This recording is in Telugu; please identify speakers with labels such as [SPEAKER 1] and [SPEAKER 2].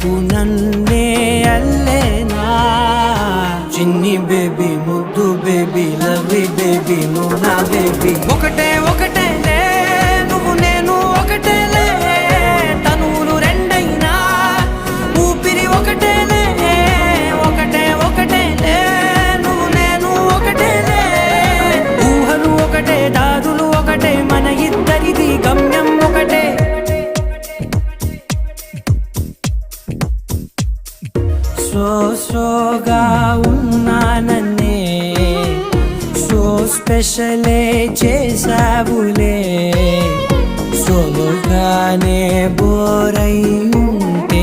[SPEAKER 1] చూపు నన్నే అల్లేనా. చిన్ని బేబీ ముద్దు బేబీ లవ్లీ బేబీ నువ్వు నా బేబీ. ఒకటే ఒకటేలే నువ్వు నేను ఒకటేలే, తనువులు రెండైనా ఊపిరి ఒకటేలే. ఒకటే ఒకటేలే నువ్వు నేను ఒకటేలే, ఊహలు ఒకటే దారులు ఒకటే, మన ఇద్దరిది గమ్యం ఒకటే. సోగా ఉన్నానన్నే సో స్పెషలే చేసావులే. సోలోగానే బోరై